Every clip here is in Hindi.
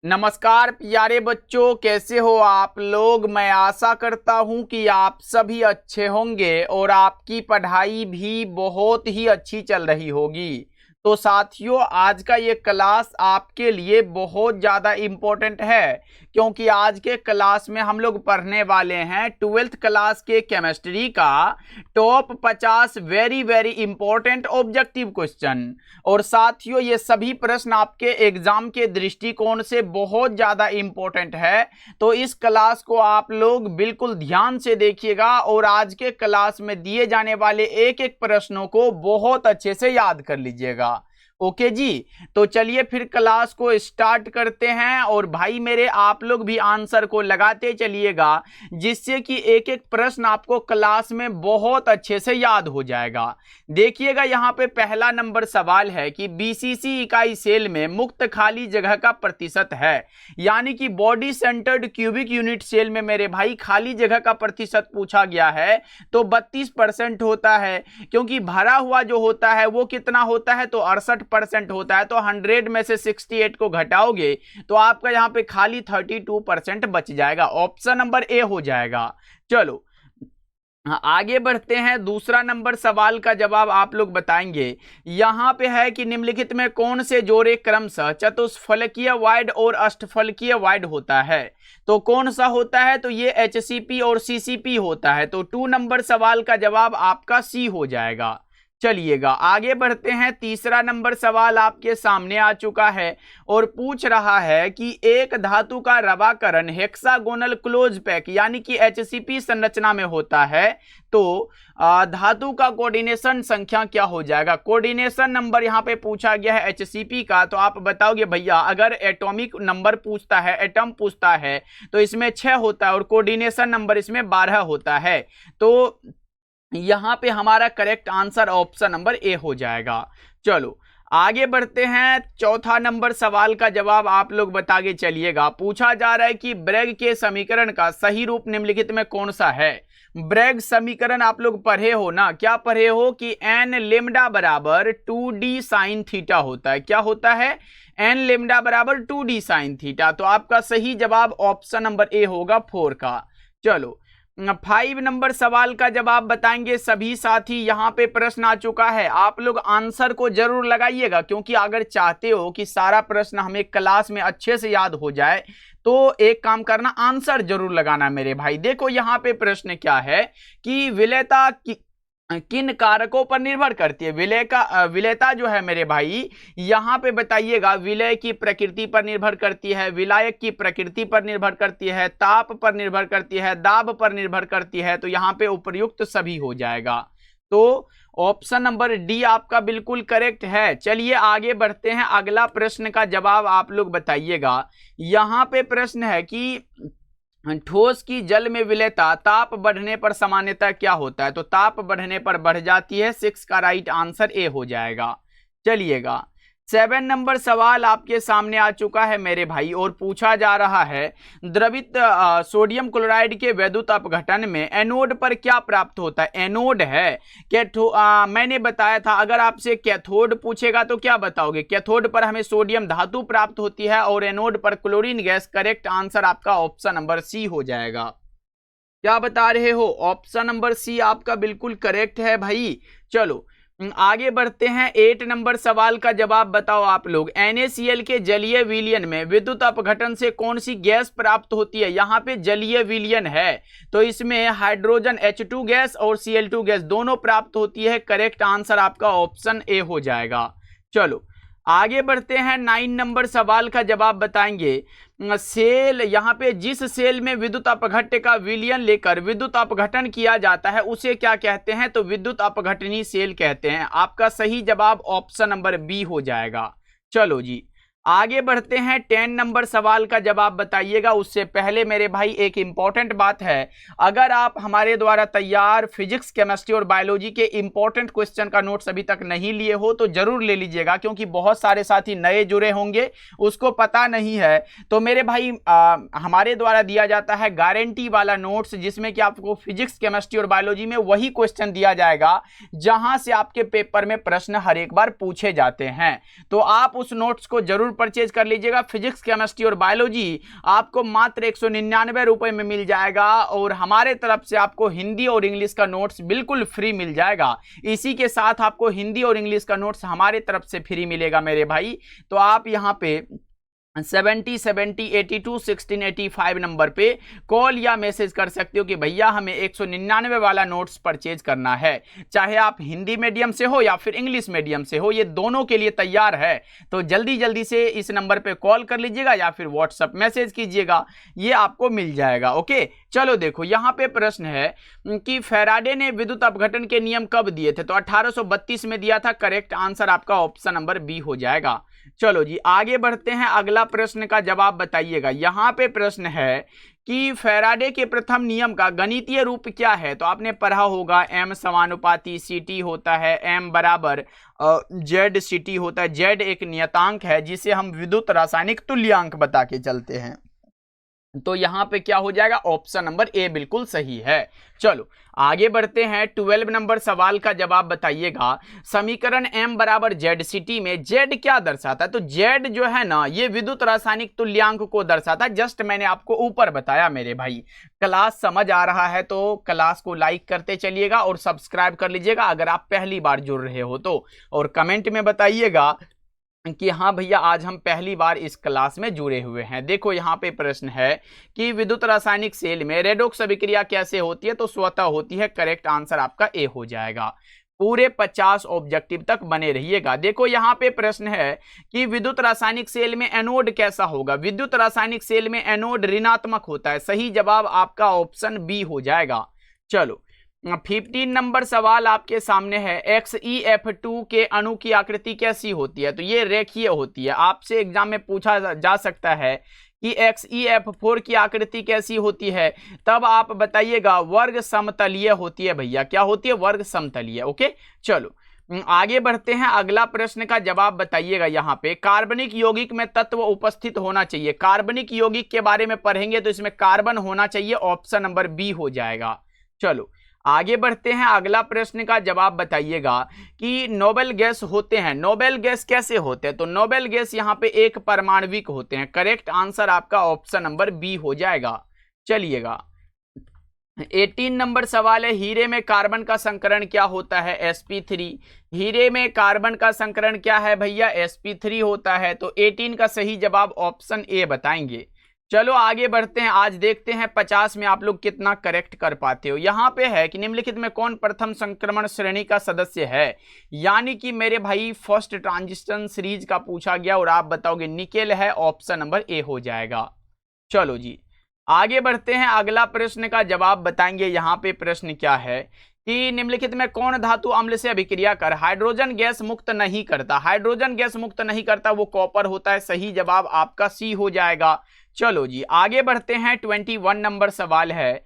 नमस्कार प्यारे बच्चों, कैसे हो आप लोग। मैं आशा करता हूं कि आप सभी अच्छे होंगे और आपकी पढ़ाई भी बहुत ही अच्छी चल रही होगी। तो साथियों, आज का ये क्लास आपके लिए बहुत ज़्यादा इम्पोर्टेंट है, क्योंकि आज के क्लास में हम लोग पढ़ने वाले हैं 12th क्लास के केमिस्ट्री का top 50 very very important objective question. और साथियों, ये सभी प्रश्न आपके एग्जाम के दृष्टिकोण से बहुत ज़्यादा इम्पोर्टेंट है। तो इस क्लास को आप लोग बिल्कुल ध्यान से देखिएगा और आज के क्लास में दिए जाने वाले एक एक प्रश्नों को बहुत अच्छे से याद कर लीजिएगा। ओके जी, तो चलिए फिर क्लास को स्टार्ट करते हैं। और भाई मेरे, आप लोग भी आंसर को लगाते चलिएगा, जिससे कि एक एक प्रश्न आपको क्लास में बहुत अच्छे से याद हो जाएगा। देखिएगा, यहाँ पे पहला नंबर सवाल है कि बीसीसी इकाई सेल में मुक्त खाली जगह का प्रतिशत है, यानी कि body centred cubic unit cell में मेरे भाई खाली जगह का प्रतिशत पूछा गया है। तो 32% होता है, क्योंकि भरा हुआ जो होता है वो कितना होता है, तो 68% होता है। तो 100 में से 68 को घटाओगे तो आपका यहाँ पे खाली 32% बच जाएगा। ऑप्शन नंबर ए हो जाएगा। चलो आगे बढ़ते हैं। दूसरा नंबर सवाल का जवाब आप लोग बताएंगे। यहां पे है कि निम्नलिखित में कौन से जोड़े क्रमशः चतुष्फलकीय वाइड और अष्टफलकीय वाइड होता है। तो कौन सा होता है, तो ये HCP और CCP होता है। तो 2 नंबर सवाल का जवाब आपका सी हो जाएगा। चलिएगा आगे बढ़ते हैं। तीसरा नंबर सवाल आपके सामने आ चुका है और पूछ रहा है कि एक धातु का रवाकरण हेक्सागोनल क्लोज पैक यानी कि HCP संरचना में होता है, तो धातु का कोऑर्डिनेशन संख्या क्या हो जाएगा। कोऑर्डिनेशन नंबर यहाँ पे पूछा गया है HCP का, तो आप बताओगे भैया अगर एटॉमिक नंबर पूछता है, एटम पूछता है, तो इसमें 6 होता है और कोऑर्डिनेशन नंबर इसमें 12 होता है। तो यहां पे हमारा correct answer option number A हो जाएगा। चलो आगे बढ़ते हैं। चौथा नंबर सवाल का जवाब आप लोग बता के चलिएगा। पूछा जा रहा है कि ब्रैग के समीकरण का सही रूप निम्नलिखित में कौन सा है। ब्रैग समीकरण आप लोग पढ़े हो ना, क्या पढ़े हो कि एन लेमडा बराबर 2d साइन थीटा होता है। क्या होता है, एन लेमडा बराबर 2d साइन थीटा। तो आपका सही जवाब ऑप्शन नंबर ए होगा 4 का। चलो 5 नंबर सवाल का जवाब बताएंगे सभी साथी। यहां पे प्रश्न आ चुका है, आप लोग आंसर को जरूर लगाइएगा, क्योंकि अगर चाहते हो कि सारा प्रश्न हमें क्लास में अच्छे से याद हो जाए तो एक काम करना, आंसर जरूर लगाना मेरे भाई। देखो यहाँ पे प्रश्न क्या है कि विलेयता किन कारकों पर निर्भर करती है। विलेयता जो है मेरे भाई, यहां पे बताइएगा, विलय की प्रकृति पर निर्भर करती है, विलायक की प्रकृति पर निर्भर करती है, ताप पर निर्भर करती है, दाब पर निर्भर करती है। तो यहां पे उपयुक्त सभी हो जाएगा। तो ऑप्शन नंबर डी आपका बिल्कुल करेक्ट है। चलिए आगे बढ़ते हैं। अगला प्रश्न का जवाब आप लोग बताइएगा। यहां पे प्रश्न है कि ठोस की जल में विलेयता ताप बढ़ने पर सामान्यतः क्या होता है। तो ताप बढ़ने पर बढ़ जाती है। 6 का राइट आंसर ए हो जाएगा। चलिएगा 7 नंबर सवाल आपके सामने आ चुका है मेरे भाई और पूछा जा रहा है, द्रवित सोडियम क्लोराइड के वैद्युत अपघटन में एनोड पर क्या प्राप्त होता है। एनोड है मैंने बताया था, अगर आपसे कैथोड पूछेगा तो क्या बताओगे। कैथोड पर हमें सोडियम धातु प्राप्त होती है और एनोड पर क्लोरीन गैस। करेक्ट आंसर आपका ऑप्शन नंबर सी हो जाएगा। क्या बता रहे हो, ऑप्शन नंबर सी आपका बिल्कुल करेक्ट है भाई। चलो आगे बढ़ते हैं। 8 नंबर सवाल का जवाब बताओ आप लोग। NaCl के जलीय विलयन में विद्युत अपघटन से कौन सी गैस प्राप्त होती है। यहां पे जलीय विलयन है, तो इसमें हाइड्रोजन H2 गैस और Cl2 गैस दोनों प्राप्त होती है। करेक्ट आंसर आपका ऑप्शन ए हो जाएगा। चलो आगे बढ़ते हैं। 9 नंबर सवाल का जवाब बताएंगे। सेल, यहाँ पे जिस सेल में विद्युत अपघट्य का विलयन लेकर विद्युत अपघटन किया जाता है उसे क्या कहते हैं। तो विद्युत अपघटनी सेल कहते हैं। आपका सही जवाब ऑप्शन नंबर बी हो जाएगा। चलो जी आगे बढ़ते हैं। 10 नंबर सवाल का जवाब बताइएगा। उससे पहले मेरे भाई एक इंपॉर्टेंट बात है, अगर आप हमारे द्वारा तैयार फिजिक्स, केमिस्ट्री और बायोलॉजी के इंपॉर्टेंट क्वेश्चन का नोट्स अभी तक नहीं लिए हो तो जरूर ले लीजिएगा, क्योंकि बहुत सारे साथी नए जुड़े होंगे, उसको पता नहीं है। तो मेरे भाई हमारे द्वारा दिया जाता है गारंटी वाला नोट्स, जिसमें कि आपको फिजिक्स, केमिस्ट्री और बायोलॉजी में वही क्वेश्चन दिया जाएगा जहां से आपके पेपर में प्रश्न हर एक बार पूछे जाते हैं। तो आप उस नोट्स को जरूर जरूर परचेज कर लीजिएगा। फिजिक्स, केमिस्ट्री और बायोलॉजी आपको मात्र 199 रुपए में मिल जाएगा और हमारे तरफ से आपको हिंदी और इंग्लिश का नोट्स बिल्कुल फ्री मिल जाएगा। इसी के साथ आपको हिंदी और इंग्लिश का नोट्स हमारे तरफ से फ्री मिलेगा मेरे भाई। तो आप यहाँ पे 70 70 82 16 85 नंबर पे कॉल या मैसेज कर सकते हो कि भैया हमें 199 वाला नोट्स परचेज करना है। चाहे आप हिंदी मीडियम से हो या फिर इंग्लिश मीडियम से हो, ये दोनों के लिए तैयार है। तो जल्दी जल्दी से इस नंबर पे कॉल कर लीजिएगा या फिर व्हाट्सएप मैसेज कीजिएगा, ये आपको मिल जाएगा। ओके, चलो देखो यहाँ पे प्रश्न है कि फैराडे ने विद्युत अपघटन के नियम कब दिए थे? तो 1832 में दिया था। करेक्ट आंसर आपका ऑप्शन नंबर बी हो जाएगा। चलो जी आगे बढ़ते हैं, अगला प्रश्न का जवाब बताइएगा। यहां पे प्रश्न है कि फैराडे के प्रथम नियम का गणितीय रूप क्या है? तो आपने पढ़ा होगा m समानुपाती ct होता है, m बराबर z ct होता है। z एक नियतांक है जिसे हम विद्युत रासायनिक तुल्यांक बता के चलते हैं। तो यहां पे क्या हो जाएगा? ऑप्शन नंबर ए बिल्कुल सही है। चलो आगे बढ़ते हैं, 12 नंबर सवाल का जवाब बताइएगा। समीकरण m बराबर जेड सिटी में z क्या दर्शाता है? तो z जो है ना, ये विद्युत रासायनिक तुल्यांक को दर्शाता है। जस्ट मैंने आपको ऊपर बताया मेरे भाई। क्लास समझ आ रहा है तो क्लास को लाइक करते चलिएगा और सब्सक्राइब कर लीजिएगा अगर आप पहली बार जुड़ रहे हो तो, और कमेंट में बताइएगा कि हाँ भैया आज हम पहली बार इस क्लास में जुड़े हुए हैं। देखो यहाँ पे प्रश्न है कि विद्युत रासायनिक सेल में रेडॉक्स अभिक्रिया कैसे होती है? तो स्वतः होती है। करेक्ट आंसर आपका ए हो जाएगा। पूरे 50 ऑब्जेक्टिव तक बने रहिएगा। देखो यहाँ पे प्रश्न है कि विद्युत रासायनिक सेल में एनोड कैसा होगा? विद्युत रासायनिक सेल में एनोड ऋणात्मक होता है। सही जवाब आपका ऑप्शन बी हो जाएगा। चलो 15 नंबर सवाल आपके सामने है। XeF2 के अणु की आकृति कैसी होती है? तो ये रेखीय होती है। आपसे एग्जाम में पूछा जा सकता है कि XeF4 की आकृति कैसी होती है, तब आप बताइएगा वर्ग समतलीय होती है। भैया क्या होती है? वर्ग समतलीय। ओके चलो आगे बढ़ते हैं, अगला प्रश्न का जवाब बताइएगा। यहाँ पे कार्बनिक यौगिक में तत्व उपस्थित होना चाहिए। कार्बनिक यौगिक के बारे में पढ़ेंगे तो इसमें कार्बन होना चाहिए। ऑप्शन नंबर बी हो जाएगा। चलो आगे बढ़ते हैं, अगला प्रश्न का जवाब बताइएगा कि नोबेल गैस होते हैं। नोबेल गैस कैसे होते हैं? तो नोबेल गैस यहाँ पे एक परमाणविक होते हैं। करेक्ट आंसर आपका ऑप्शन नंबर बी हो जाएगा। चलिएगा 18 नंबर सवाल है। हीरे में कार्बन का संकरण क्या होता है? sp3। हीरे में कार्बन का संकरण क्या है भैया? sp3 होता है। तो 18 का सही जवाब ऑप्शन ए बताएंगे। चलो आगे बढ़ते हैं, आज देखते हैं 50 में आप लोग कितना करेक्ट कर पाते हो। यहां पे है कि निम्नलिखित में कौन प्रथम संक्रमण श्रेणी का सदस्य है? यानी कि मेरे भाई फर्स्ट ट्रांजिशन सीरीज का पूछा गया और आप बताओगे निकेल है। ऑप्शन नंबर ए हो जाएगा। चलो जी आगे बढ़ते हैं, अगला प्रश्न का जवाब बताएंगे। यहाँ पे प्रश्न क्या है कि निम्नलिखित में कौन धातु अम्ल से अभिक्रिया कर हाइड्रोजन गैस मुक्त नहीं करता? हाइड्रोजन गैस मुक्त नहीं करता, वो कॉपर होता है। सही जवाब आपका सी हो जाएगा। चलो जी आगे बढ़ते हैं, 21 नंबर सवाल है।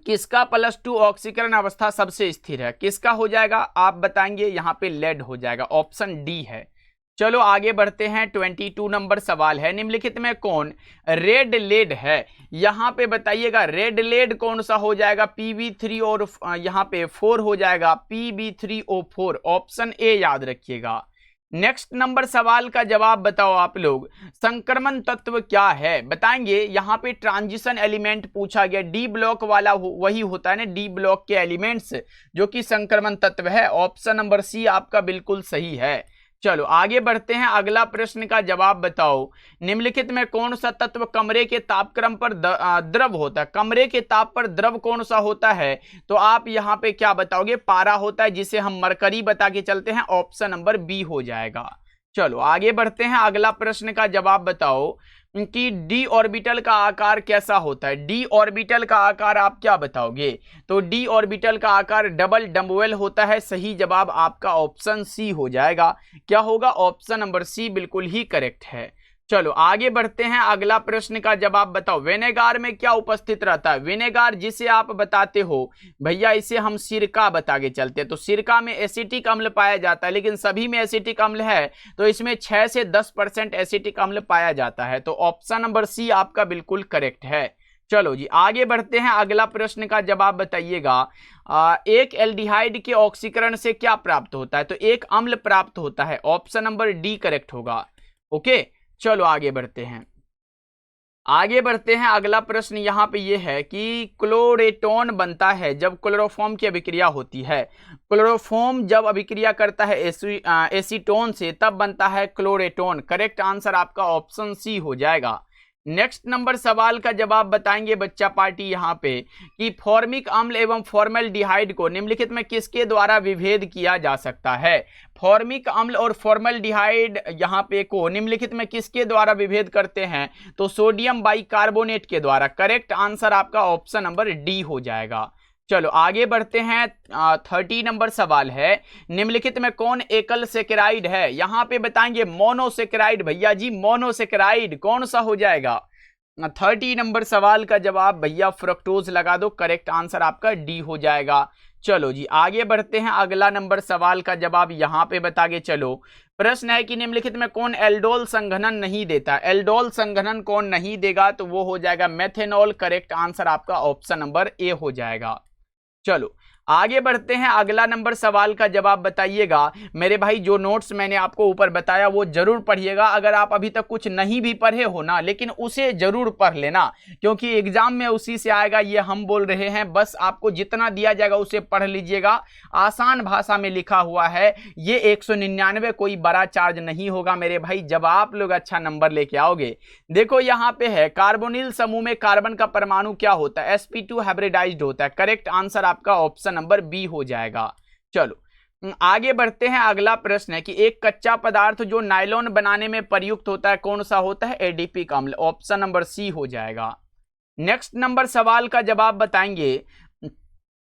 किसका +2 ऑक्सीकरण अवस्था सबसे स्थिर है? किसका हो जाएगा आप बताएंगे? यहाँ पे लेड हो जाएगा। ऑप्शन डी है। चलो आगे बढ़ते हैं, 22 नंबर सवाल है। निम्नलिखित में कौन रेड लेड है? यहाँ पे बताइएगा रेड लेड कौन सा हो जाएगा? Pb3 और यहाँ पे 4 हो जाएगा Pb3O4। ऑप्शन ए याद रखिएगा। नेक्स्ट नंबर सवाल का जवाब बताओ आप लोग। संक्रमण तत्व क्या है बताएंगे? यहाँ पे ट्रांजिशन एलिमेंट पूछा गया। डी ब्लॉक वाला वही होता है ना, डी ब्लॉक के एलिमेंट्स जो कि संक्रमण तत्व है। ऑप्शन नंबर सी आपका बिल्कुल सही है। चलो आगे बढ़ते हैं, अगला प्रश्न का जवाब बताओ। निम्नलिखित में कौन सा तत्व कमरे के तापक्रम पर द्रव होता है? कमरे के ताप पर द्रव कौन सा होता है? तो आप यहाँ पे क्या बताओगे? पारा होता है, जिसे हम मरकरी बता के चलते हैं। ऑप्शन नंबर बी हो जाएगा। चलो आगे बढ़ते हैं, अगला प्रश्न का जवाब बताओ कि डी ऑर्बिटल का आकार कैसा होता है? डी ऑर्बिटल का आकार आप क्या बताओगे? तो डी ऑर्बिटल का आकार डबल डम्बवेल होता है। सही जवाब आपका ऑप्शन सी हो जाएगा। क्या होगा? ऑप्शन नंबर सी बिल्कुल ही करेक्ट है। चलो आगे बढ़ते हैं, अगला प्रश्न का जवाब बताओ। विनेगार में क्या उपस्थित रहता है? विनेगार जिसे आप बताते हो भैया, इसे हम सिरका बता के चलते हैं। तो सिरका में एसिटिक अम्ल पाया जाता है, लेकिन सभी में एसिटिक अम्ल है तो इसमें 6 से 10% एसिटिक अम्ल पाया जाता है। तो ऑप्शन नंबर सी आपका बिल्कुल करेक्ट है। चलो जी आगे बढ़ते हैं, अगला प्रश्न का जवाब बताइएगा। एक एल्डिहाइड के ऑक्सीकरण से क्या प्राप्त होता है? तो एक अम्ल प्राप्त होता है। ऑप्शन नंबर डी करेक्ट होगा। ओके, चलो आगे बढ़ते हैं। अगला प्रश्न यहाँ पे ये है कि क्लोरेटोन बनता है जब क्लोरोफॉर्म की अभिक्रिया होती है। क्लोरोफॉर्म जब अभिक्रिया करता है एसीटोन से तब बनता है क्लोरेटोन। करेक्ट आंसर आपका ऑप्शन सी हो जाएगा। नेक्स्ट नंबर सवाल का जवाब बताएंगे बच्चा पार्टी यहाँ पे कि फॉर्मिक अम्ल एवं फॉर्मल्डिहाइड को निम्नलिखित में किसके द्वारा विभेद किया जा सकता है। फॉर्मिक अम्ल और फॉर्मल्डिहाइड यहाँ पे को निम्नलिखित में किसके द्वारा विभेद करते हैं, तो सोडियम बाइकार्बोनेट के द्वारा। करेक्ट आंसर आपका ऑप्शन नंबर डी हो जाएगा। चलो आगे बढ़ते हैं। 30 नंबर सवाल है, निम्नलिखित में कौन एकल सेकेराइड है। यहां पे बताएंगे मोनोसेकेराइड। भैया जी मोनोसेकेराइड कौन सा हो जाएगा। 30 नंबर सवाल का जवाब भैया फ्रक्टोज लगा दो। करेक्ट आंसर आपका डी हो जाएगा। चलो जी आगे बढ़ते हैं। अगला नंबर सवाल का जवाब यहां पे बता के चलो। प्रश्न है कि निम्नलिखित में कौन एल्डोल संघनन नहीं देता। एल्डोल संघनन कौन नहीं देगा, तो वो हो जाएगा मेथेनॉल। करेक्ट आंसर आपका ऑप्शन नंबर ए हो जाएगा। चलो आगे बढ़ते हैं। अगला नंबर सवाल का जवाब बताइएगा। मेरे भाई जो नोट्स मैंने आपको ऊपर बताया वो जरूर पढ़िएगा। अगर आप अभी तक कुछ नहीं भी पढ़े हो ना, लेकिन उसे जरूर पढ़ लेना, क्योंकि एग्जाम में उसी से आएगा। ये हम बोल रहे हैं, बस आपको जितना दिया जाएगा उसे पढ़ लीजिएगा। आसान भाषा में लिखा हुआ है। ये 199 कोई बड़ा चार्ज नहीं होगा मेरे भाई, जब आप लोग अच्छा नंबर लेके आओगे। देखो यहाँ पे है कार्बोनिल समूह में कार्बन का परमाणु क्या होता है, sp2 हाइब्रिडाइज्ड होता है। करेक्ट आंसर आपका ऑप्शन नंबर बी हो जाएगा। चलो आगे बढ़ते हैं। अगला प्रश्न है कि एक कच्चा पदार्थ जो नायलॉन बनाने में प्रयुक्त होता है कौन सा होता है, एडीपिक अम्ल। ऑप्शन नंबर सी हो जाएगा। नेक्स्ट नंबर सवाल का जवाब बताएंगे।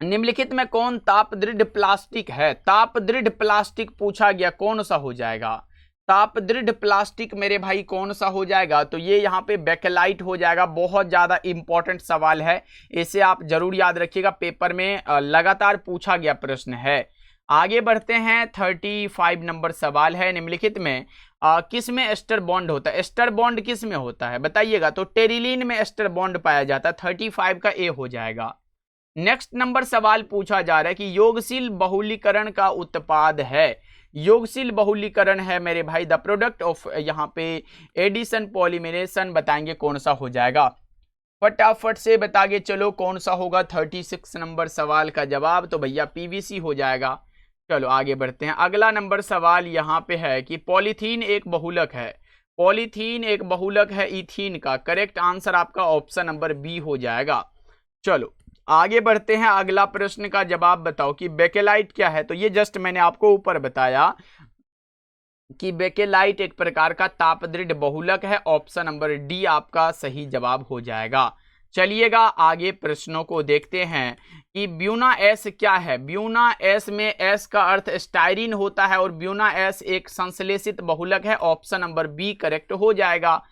निम्नलिखित में कौन तापदृढ़ प्लास्टिक है। तापदृढ़ प्लास्टिक पूछा गया, कौन सा हो जाएगा। तापदृढ़ प्लास्टिक मेरे भाई कौन सा हो जाएगा, तो ये यहाँ पे बेकेलाइट हो जाएगा। बहुत ज्यादा इंपॉर्टेंट सवाल है, इसे आप जरूर याद रखिएगा, पेपर में लगातार पूछा गया प्रश्न है। आगे बढ़ते हैं। 35 नंबर सवाल है, निम्नलिखित में किस में एस्टर बॉन्ड होता है। एस्टर बॉन्ड किस में होता है बताइएगा, तो टेरिलीन में एस्टर बॉन्ड पाया जाता है। 35 का ए हो जाएगा। नेक्स्ट नंबर सवाल पूछा जा रहा है कि योगशील बहुलीकरण का उत्पाद है। योगशील बहुलीकरण है मेरे भाई द प्रोडक्ट ऑफ यहाँ पे एडिशन पॉलीमरेशन। बताएंगे कौन सा हो जाएगा, फटाफट से बता के चलो कौन सा होगा। 36 नंबर सवाल का जवाब तो भैया पीवीसी हो जाएगा। चलो आगे बढ़ते हैं। अगला नंबर सवाल यहाँ पे है कि पॉलीथीन एक बहुलक है। पॉलीथीन एक बहुलक है इथीन का। करेक्ट आंसर आपका ऑप्शन नंबर बी हो जाएगा। चलो आगे बढ़ते हैं। अगला प्रश्न का जवाब बताओ कि बेकेलाइट क्या है। तो ये जस्ट मैंने आपको ऊपर बताया कि बेकेलाइट एक प्रकार का तापदृढ़ बहुलक है। ऑप्शन नंबर डी आपका सही जवाब हो जाएगा। चलिएगा आगे प्रश्नों को देखते हैं कि ब्यूना एस क्या है। ब्यूना एस में एस का अर्थ स्टाइरिन होता है और ब्यूना एस एक संश्लेषित बहुलक है। ऑप्शन नंबर बी करेक्ट हो जाएगा।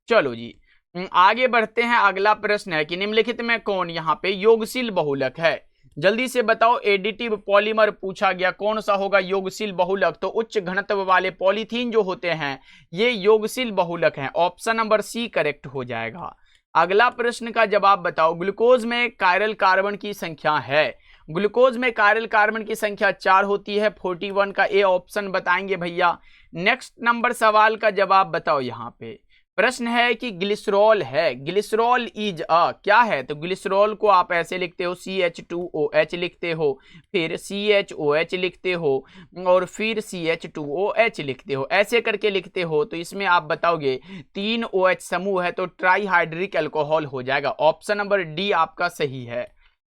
चलो जी आगे बढ़ते हैं। अगला प्रश्न है कि निम्नलिखित में कौन यहाँ पे योगशील बहुलक है। जल्दी से बताओ। एडिटिव पॉलीमर पूछा गया, कौन सा होगा योगशील बहुलक। तो उच्च घनत्व वाले पॉलीथीन जो होते हैं ये योगशील बहुलक हैं। ऑप्शन नंबर सी करेक्ट हो जाएगा। अगला प्रश्न का जवाब बताओ। ग्लूकोज में कायरल कार्बन की संख्या है। ग्लूकोज में कायरल कार्बन की संख्या 4 होती है। 41 का ए ऑप्शन बताएंगे भैया। नेक्स्ट नंबर सवाल का जवाब बताओ। यहाँ पे प्रश्न है कि ग्लिसरॉल है। ग्लिसरॉल इज क्या है, तो ग्लिसरॉल को आप ऐसे लिखते हो CH2OH लिखते हो, फिर CHOH लिखते हो और फिर CH2OH लिखते हो, ऐसे करके लिखते हो। तो इसमें आप बताओगे 3 OH समूह है तो ट्राईहाइड्रिक अल्कोहल हो जाएगा। ऑप्शन नंबर डी आपका सही है।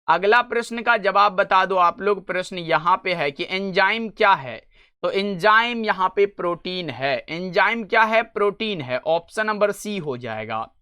अगला प्रश्न का जवाब बता दो आप लोग। प्रश्न यहाँ पे है कि एंजाइम क्या है। तो एंजाइम यहाँ पे प्रोटीन है। एंजाइम क्या है, प्रोटीन है। ऑप्शन नंबर सी हो जाएगा।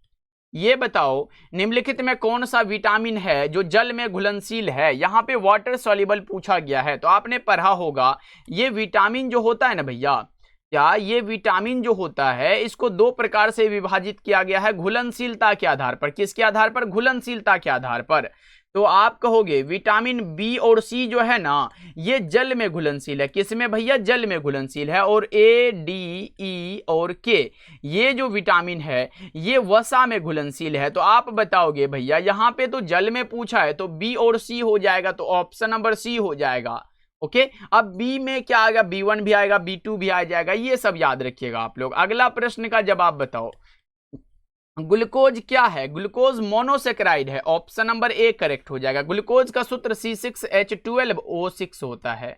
ये बताओ निम्नलिखित में कौन सा विटामिन है जो जल में घुलनशील है। यहाँ पे वाटर सॉल्युबल पूछा गया है, तो आपने पढ़ा होगा ये विटामिन जो होता है ना भैया, क्या ये विटामिन जो होता है इसको 2 प्रकार से विभाजित किया गया है घुलनशीलता के आधार पर। किसके आधार पर, घुलनशीलता के आधार पर। तो आप कहोगे विटामिन बी और सी जो है ना ये जल में घुलनशील है। किसमें भैया, जल में घुलनशील है। और ए, डी, ई और के ये जो विटामिन है ये वसा में घुलनशील है। तो आप बताओगे भैया यहाँ पे तो जल में पूछा है तो बी और सी हो जाएगा। तो ऑप्शन नंबर सी हो जाएगा। ओके, अब बी में क्या आएगा, B1 भी आएगा, B2 भी आ जाएगा, ये सब याद रखिएगा आप लोग। अगला प्रश्न का जवाब बताओ, ग्लूकोज क्या है? ग्लूकोज मोनोसेकेराइड है, ऑप्शन नंबर ए करेक्ट हो जाएगा। ग्लूकोज का सूत्र C6H12O6 होता है।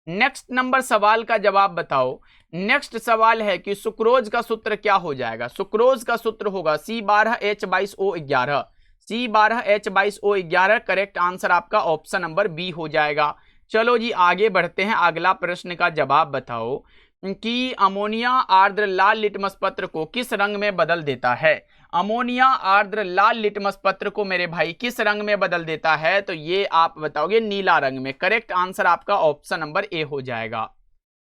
नेक्स्ट नंबर सवाल का जवाब बताओ। नेक्स्ट सवाल है कि सुक्रोज का सूत्र क्या हो जाएगा? सुक्रोज का सूत्र होगा C12H22O11, C12H22O11, करेक्ट आंसर आपका ऑप्शन नंबर बी हो जाएगा। चलो जी आगे बढ़ते हैं, अगला प्रश्न का जवाब बताओ कि अमोनिया आर्द्र लाल लिटमस पत्र को किस रंग में बदल देता है? अमोनिया आर्द्र लाल लिटमस पत्र को मेरे भाई किस रंग में बदल देता है? तो ये आप बताओगे नीला रंग में, करेक्ट आंसर आपका ऑप्शन नंबर ए हो जाएगा।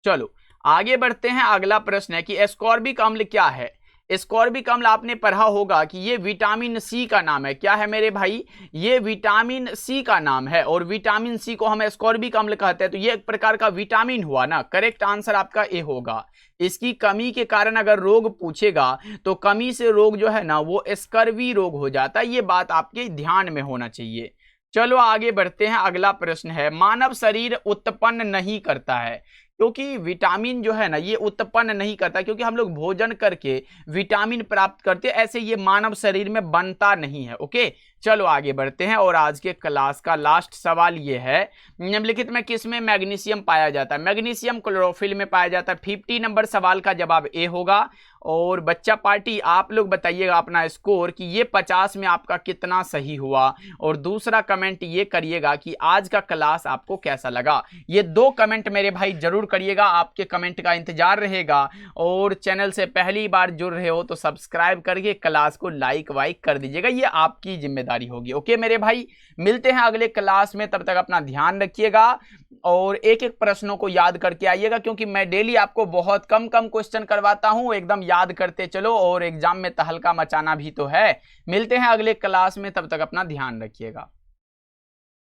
चलो आगे बढ़ते हैं, अगला प्रश्न है कि एस्कॉर्बिक अम्ल क्या है? एस्कॉर्बिक अम्ल आपने पढ़ा होगा कि ये विटामिन सी का नाम है। क्या है मेरे भाई? ये विटामिन सी का नाम है, और विटामिन सी को हम एस्कॉर्बिक अम्ल कहते हैं, तो ये एक प्रकार का विटामिन हुआ ना, करेक्ट आंसर आपका ए होगा। इसकी कमी के कारण अगर रोग पूछेगा तो कमी से रोग जो है ना वो स्कर्वी रोग हो जाता है, ये बात आपके ध्यान में होना चाहिए। चलो आगे बढ़ते हैं, अगला प्रश्न है, मानव शरीर उत्पन्न नहीं करता है, क्योंकि विटामिन जो है ना ये उत्पन्न नहीं करता, क्योंकि हम लोग भोजन करके विटामिन प्राप्त करते हैं, ऐसे ये मानव शरीर में बनता नहीं है। ओके, चलो आगे बढ़ते हैं, और आज के क्लास का लास्ट सवाल ये है, निम्नलिखित में किस में मैग्नीशियम पाया जाता है? मैग्नीशियम क्लोरोफिल में पाया जाता है। 50 नंबर सवाल का जवाब ए होगा। और बच्चा पार्टी आप लोग बताइएगा अपना स्कोर कि ये 50 में आपका कितना सही हुआ, और दूसरा कमेंट ये करिएगा कि आज का क्लास आपको कैसा लगा। ये 2 कमेंट मेरे भाई जरूर करिएगा, आपके कमेंट का इंतजार रहेगा। और चैनल से पहली बार जुड़ रहे हो तो सब्सक्राइब करके क्लास को लाइक वाइक कर दीजिएगा, ये आपकी जिम्मेदारी होगी। ओके मेरे भाई, मिलते हैं अगले क्लास में, तब तक अपना ध्यान रखिएगा और एक एक प्रश्नों को याद करके आइएगा, क्योंकि मैं डेली आपको बहुत कम क्वेश्चन करवाता हूं, एकदम याद करते चलो, और एग्जाम में तहलका मचाना भी तो है। मिलते हैं अगले क्लास में, तब तक अपना ध्यान रखिएगा।